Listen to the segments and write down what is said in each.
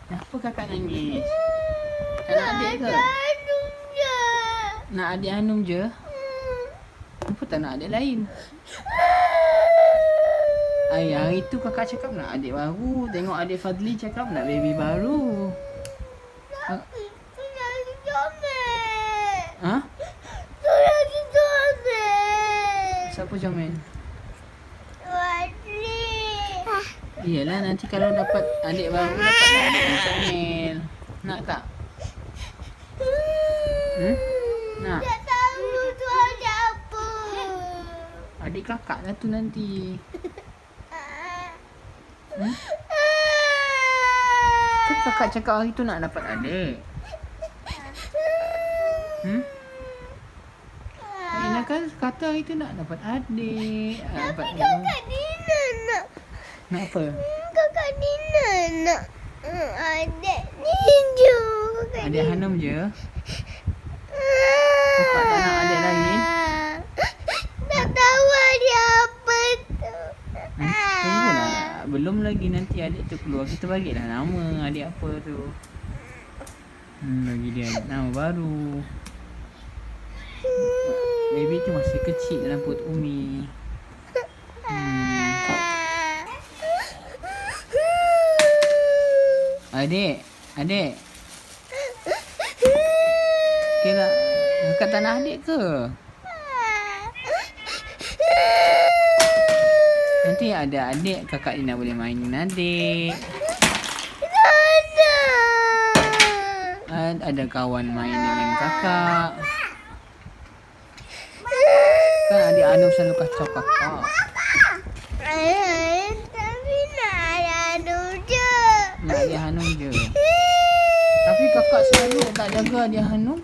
Kenapa kakak nangis? Tak nak adik ke? Hanum je. Nak adik Hanum je? Kenapa tak nak adik lain? Hari tu kakak cakap nak adik baru. Tengok adik Fadli cakap nak baby baru. Itu lagi comel. Ha? Itu lagi comel. Siapa comel? Wadli. Iyalah nanti kalau dapat adik baru dapat adik yang comel. Nak tak? Nak? Tak tahu tu ada apa. Adik kakak lah tu nanti. Kan kakak cakap hari tu nak dapat adik. Ina kan kata hari tu nak dapat adik. Tapi kakak Nina nak. Nak apa? Kakak Nina nak. Adik ninja. Adik Hanum je. Kakak tak nak adik lain. Tak tahu adik apa tu. Tunggulah. Belum lagi nanti adik tu keluar. Kita bagilah nama adik apa tu. Bagi dia nama baru. Baby tu masih kecil dalam perut Umi. Adik. Okay lah. Kakak tak nak adik ke? Nanti ada adik, kakak Ina boleh main dengan adik. Ada kawan main dengan kakak. Kan adik Hanum selalu kacau kakak. Tapi nak Hanum je. Nak adik Hanum je. Tapi kakak selalu tak jaga adik Hanum.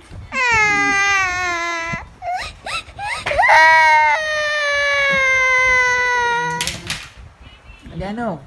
Adik Hanum.